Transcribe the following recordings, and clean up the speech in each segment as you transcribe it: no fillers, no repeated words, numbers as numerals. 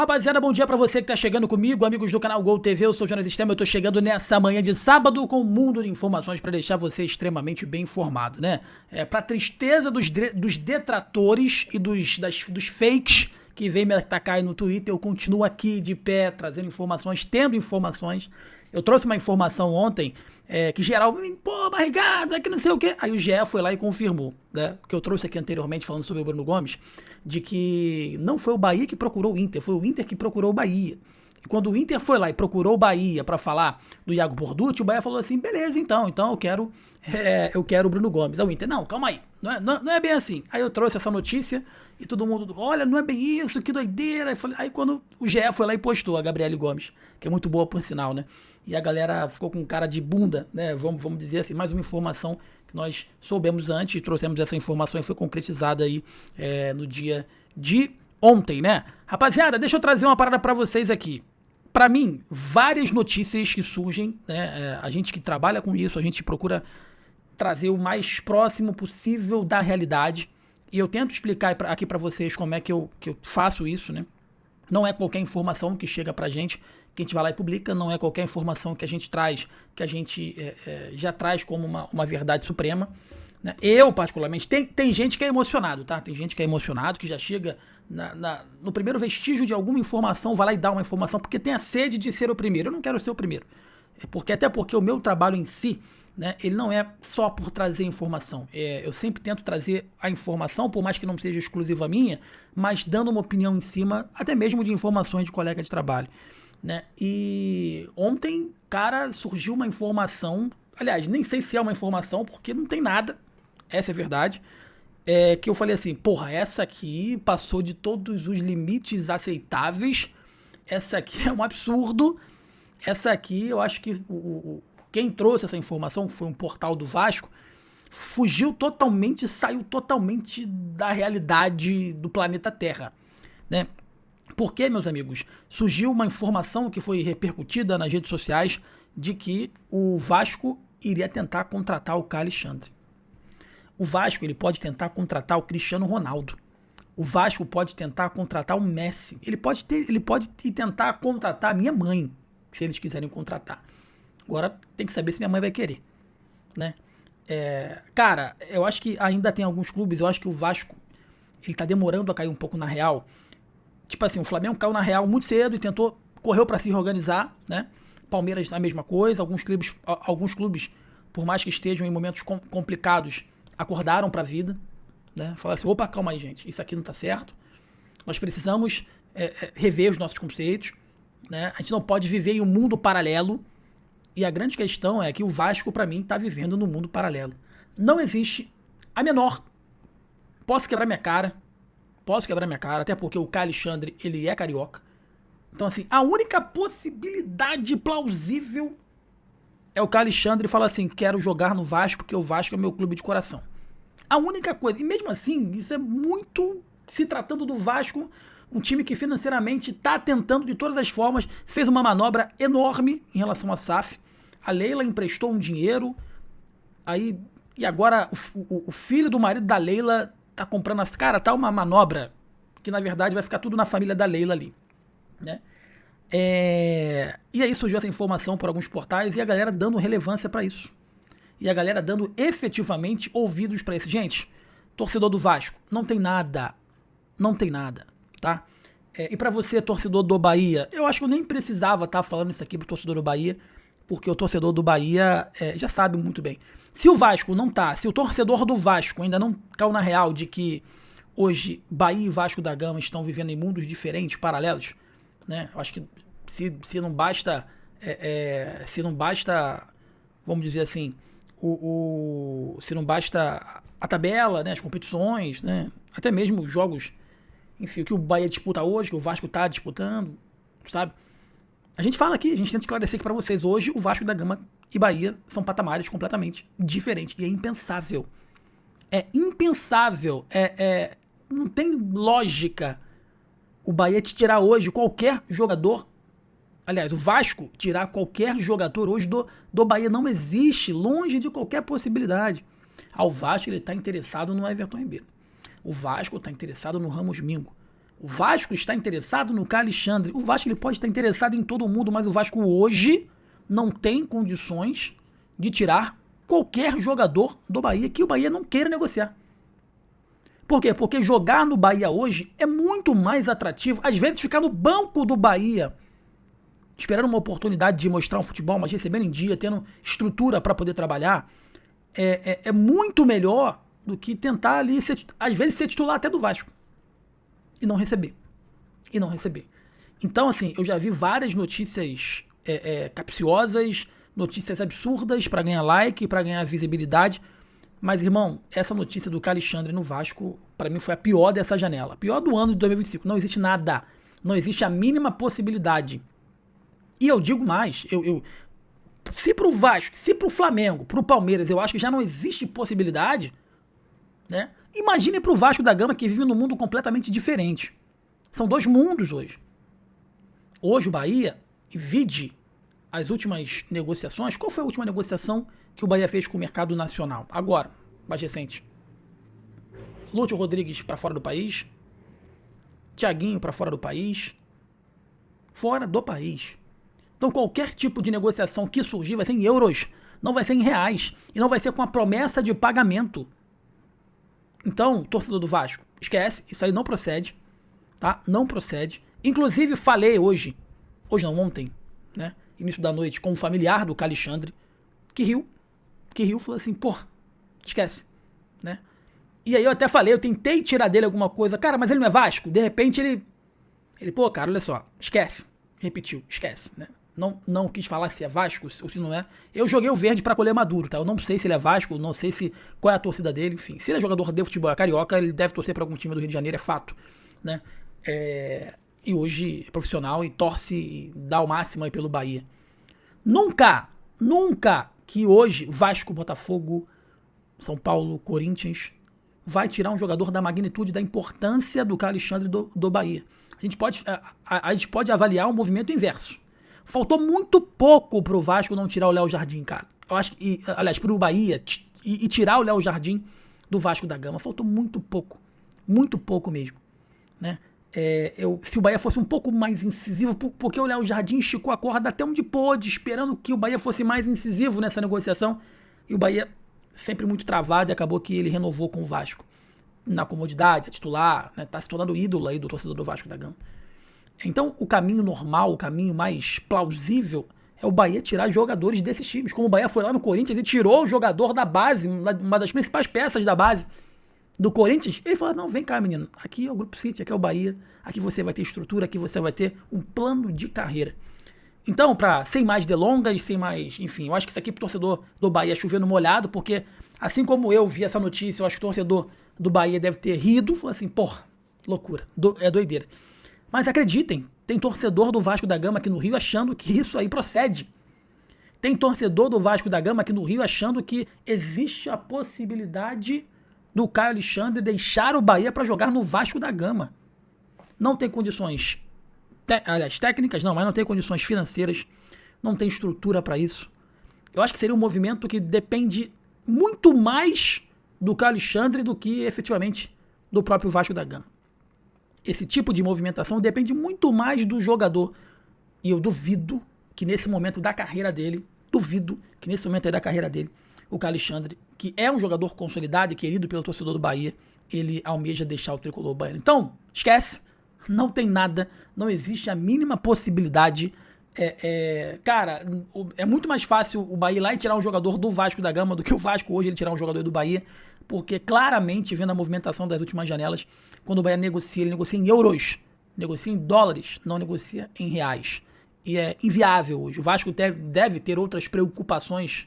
rapaziada, bom dia pra você que tá chegando comigo, amigos do canal Gol TV, eu sou o Jonas Stemma, eu tô chegando nessa manhã de sábado com um mundo de informações pra deixar você extremamente bem informado, né? Pra tristeza dos detratores e dos fakes que vem me atacar aí no Twitter, eu continuo aqui de pé, trazendo informações, tendo informações. Eu trouxe uma informação ontem, que geral, pô, barrigada, que não sei o quê. Aí o GE foi lá e confirmou, né? Que eu trouxe aqui anteriormente, falando sobre o Bruno Gomes, de que não foi o Bahia que procurou o Inter, foi o Inter que procurou o Bahia. E quando o Inter foi lá e procurou o Bahia pra falar do Iago Borducci, o Bahia falou assim, beleza, então eu quero o Bruno Gomes. Aí o Inter, não, calma aí, não é bem assim. Aí eu trouxe essa notícia e todo mundo, olha, não é bem isso, que doideira. Aí quando o GE foi lá e postou a Gabriele Gomes, que é muito boa por sinal, né? E a galera ficou com cara de bunda, né? Vamos dizer assim, mais uma informação que nós soubemos antes, trouxemos essa informação e foi concretizada aí no dia de ontem, né? Rapaziada, deixa eu trazer uma parada pra vocês aqui. Pra mim, várias notícias que surgem, né? A gente que trabalha com isso, a gente procura trazer o mais próximo possível da realidade. E eu tento explicar aqui pra vocês como é que eu faço isso, né? Não é qualquer informação que chega pra gente, que a gente vai lá e publica, não é qualquer informação que a gente traz, que a gente já traz como uma verdade suprema, né? Eu, particularmente, tem gente que é emocionado, tá? Tem gente que é emocionado, que já chega no primeiro vestígio de alguma informação, vai lá e dá uma informação, porque tem a sede de ser o primeiro. Eu não quero ser o primeiro. Até porque o meu trabalho em si, né, ele não é só por trazer informação. Eu sempre tento trazer a informação, por mais que não seja exclusiva minha, mas dando uma opinião em cima, até mesmo de informações de colega de trabalho, né? E ontem, cara, surgiu uma informação, aliás, nem sei se é uma informação, porque não tem nada, essa é a verdade, que eu falei assim, porra, essa aqui passou de todos os limites aceitáveis, essa aqui é um absurdo, essa aqui eu acho que quem trouxe essa informação, foi um portal do Vasco, fugiu totalmente, saiu totalmente da realidade do planeta Terra, né? Porque, meus amigos, surgiu uma informação que foi repercutida nas redes sociais de que o Vasco iria tentar contratar o Caio Alexandre. O Vasco ele pode tentar contratar o Cristiano Ronaldo. O Vasco pode tentar contratar o Messi. Ele pode tentar contratar a minha mãe, se eles quiserem contratar. Agora tem que saber se minha mãe vai querer, né? Cara, eu acho que ainda tem alguns clubes, eu acho que o Vasco ele tá demorando a cair um pouco na real. Tipo assim, o Flamengo caiu na real muito cedo e correu pra se reorganizar, né? Palmeiras a mesma coisa, alguns clubes, por mais que estejam em momentos complicados, acordaram pra vida, né? Falaram assim, opa, calma aí, gente, isso aqui não tá certo. Nós precisamos rever os nossos conceitos, né? A gente não pode viver em um mundo paralelo. E a grande questão é que o Vasco, pra mim, tá vivendo num mundo paralelo. Não existe a menor... Posso quebrar minha cara, até porque o Caio Alexandre, ele é carioca. Então, assim, a única possibilidade plausível é o Caio Alexandre falar assim, quero jogar no Vasco, porque o Vasco é meu clube de coração. A única coisa, e mesmo assim, isso é muito, se tratando do Vasco, um time que financeiramente está tentando de todas as formas, fez uma manobra enorme em relação à SAF. A Leila emprestou um dinheiro, e agora o filho do marido da Leila tá comprando as... Cara, tá uma manobra que na verdade vai ficar tudo na família da Leila ali, né? E aí surgiu essa informação por alguns portais e a galera dando relevância pra isso. E a galera dando efetivamente ouvidos pra isso. Gente, torcedor do Vasco, não tem nada, tá? E pra você, torcedor do Bahia, eu acho que eu nem precisava estar falando isso aqui pro torcedor do Bahia, porque o torcedor do Bahia já sabe muito bem. Se o Vasco não tá, se o torcedor do Vasco ainda não caiu na real de que hoje Bahia e Vasco da Gama estão vivendo em mundos diferentes, paralelos, né? Eu acho que se não basta, vamos dizer assim, se não basta a tabela, né, as competições, né, até mesmo os jogos, enfim, o que o Bahia disputa hoje, que o Vasco tá disputando, sabe? A gente fala aqui, a gente tenta esclarecer aqui pra vocês. Hoje, o Vasco da Gama e Bahia são patamares completamente diferentes. E é impensável. É impensável. Não tem lógica o Bahia te tirar hoje qualquer jogador. Aliás, o Vasco tirar qualquer jogador hoje do Bahia não existe. Longe de qualquer possibilidade. O Vasco está interessado no Everton Ribeiro. O Vasco está interessado no Ramos Mingo. O Vasco está interessado no Caio Alexandre. O Vasco ele pode estar interessado em todo mundo, mas o Vasco hoje não tem condições de tirar qualquer jogador do Bahia que o Bahia não queira negociar. Por quê? Porque jogar no Bahia hoje é muito mais atrativo. Às vezes ficar no banco do Bahia, esperando uma oportunidade de mostrar um futebol, mas recebendo em dia, tendo estrutura para poder trabalhar, é muito melhor do que tentar ali, às vezes, ser titular até do Vasco. E não receber. Então, assim, eu já vi várias notícias capciosas, notícias absurdas para ganhar like, para ganhar visibilidade. Mas, irmão, essa notícia do Caio Alexandre no Vasco, para mim, foi a pior dessa janela. A pior do ano de 2025. Não existe nada. Não existe a mínima possibilidade. E eu digo mais, se pro Vasco, se pro Flamengo, pro Palmeiras, eu acho que já não existe possibilidade, né? Imagine pro Vasco da Gama, que vive num mundo completamente diferente. São dois mundos hoje. Hoje o Bahia, vide as últimas negociações. Qual foi a última negociação que o Bahia fez com o mercado nacional? Agora, mais recente. Lúcio Rodrigues para fora do país. Thiaguinho para fora do país. Fora do país. Então qualquer tipo de negociação que surgir vai ser em euros, não vai ser em reais, e não vai ser com a promessa de pagamento. Então, torcedor do Vasco, esquece, isso aí não procede, tá? Não procede. Inclusive falei hoje não, ontem, né? Início da noite, com um familiar do Caio Alexandre, que riu, falou assim, pô, esquece, né? E aí eu até falei, eu tentei tirar dele alguma coisa, cara, mas ele não é Vasco? De repente ele pô, cara, olha só, esquece, repetiu, esquece, né? Não quis falar se é Vasco ou se não é. Eu joguei o verde pra colher maduro, tá? Eu não sei se ele é Vasco, não sei qual é a torcida dele, enfim. Se ele é jogador de futebol carioca, ele deve torcer pra algum time do Rio de Janeiro, é fato, né? E hoje é profissional e torce e dá o máximo aí pelo Bahia. Nunca que hoje Vasco, Botafogo, São Paulo, Corinthians vai tirar um jogador da magnitude, da importância do Caio Alexandre do Bahia. A gente pode avaliar o movimento inverso. Faltou muito pouco pro Vasco não tirar o Léo Jardim, cara. Eu acho que, aliás, pro Bahia e tirar o Léo Jardim do Vasco da Gama. Faltou muito pouco mesmo, né? Se o Bahia fosse um pouco mais incisivo, porque o Léo Jardim esticou a corda até onde pôde, esperando que o Bahia fosse mais incisivo nessa negociação, e o Bahia sempre muito travado, e acabou que ele renovou com o Vasco. Na comodidade, a titular, né? Tá se tornando ídolo aí do torcedor do Vasco da Gama. Então, o caminho normal, o caminho mais plausível é o Bahia tirar jogadores desses times. Como o Bahia foi lá no Corinthians e tirou o jogador da base, uma das principais peças da base do Corinthians. Ele falou, não, vem cá, menino, aqui é o Grupo City, aqui é o Bahia, aqui você vai ter estrutura, aqui você vai ter um plano de carreira. Então, sem mais delongas, enfim, eu acho que isso aqui pro torcedor do Bahia é chover no molhado, porque assim como eu vi essa notícia, eu acho que o torcedor do Bahia deve ter rido, falou assim, porra, loucura, é doideira. Mas acreditem, tem torcedor do Vasco da Gama aqui no Rio achando que isso aí procede. Tem torcedor do Vasco da Gama aqui no Rio achando que existe a possibilidade do Caio Alexandre deixar o Bahia para jogar no Vasco da Gama. Não tem condições, técnicas não, mas não tem condições financeiras, não tem estrutura para isso. Eu acho que seria um movimento que depende muito mais do Caio Alexandre do que efetivamente do próprio Vasco da Gama. Esse tipo de movimentação depende muito mais do jogador. E eu duvido que nesse momento da carreira dele, o Caio Alexandre, que é um jogador consolidado e querido pelo torcedor do Bahia, ele almeja deixar o tricolor baiano. Então, esquece, não tem nada, não existe a mínima possibilidade. Cara, é muito mais fácil o Bahia ir lá e tirar um jogador do Vasco da Gama do que o Vasco hoje ele tirar um jogador do Bahia, porque claramente, vendo a movimentação das últimas janelas, quando o Bahia negocia, ele negocia em euros, negocia em dólares, não negocia em reais. E é inviável hoje. O Vasco deve ter outras preocupações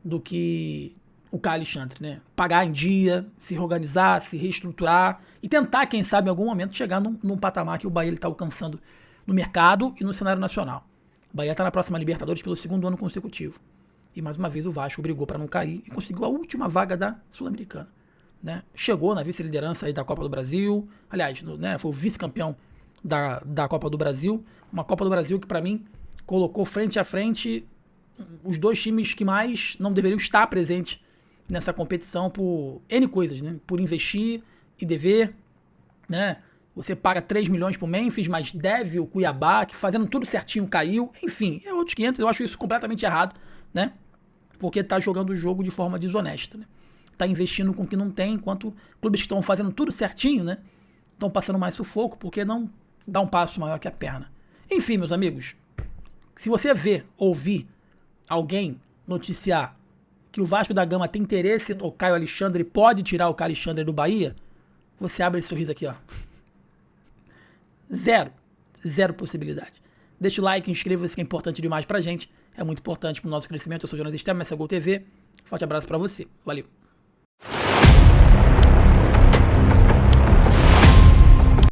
do que o Caio Alexandre, né? Pagar em dia, se reorganizar, se reestruturar e tentar, quem sabe, em algum momento chegar num patamar que o Bahia está alcançando no mercado e no cenário nacional. O Bahia está na próxima Libertadores pelo 2º ano consecutivo. E mais uma vez o Vasco brigou para não cair e conseguiu a última vaga da Sul-Americana, né? Chegou na vice-liderança aí da Copa do Brasil, aliás, né, foi o vice-campeão da Copa do Brasil, uma Copa do Brasil que para mim colocou frente a frente os dois times que mais não deveriam estar presentes nessa competição por N coisas, né? Por investir e dever, né? Você paga 3 milhões pro Memphis, mas deve o Cuiabá, que fazendo tudo certinho caiu. Enfim, é outros 500. Eu acho isso completamente errado, né? Porque tá jogando o jogo de forma desonesta, né? Tá investindo com o que não tem, enquanto clubes que estão fazendo tudo certinho, né? Estão passando mais sufoco, porque não dá um passo maior que a perna. Enfim, meus amigos, se você ver, ouvir alguém noticiar que o Vasco da Gama tem interesse no Caio Alexandre e pode tirar o Caio Alexandre do Bahia, você abre esse sorriso aqui, ó. Zero possibilidade. Deixa o like, inscreva-se, que é importante demais pra gente. É muito importante pro nosso crescimento. Eu sou o Jonas Estevam, essa é a Gol TV. Forte abraço pra você. Valeu.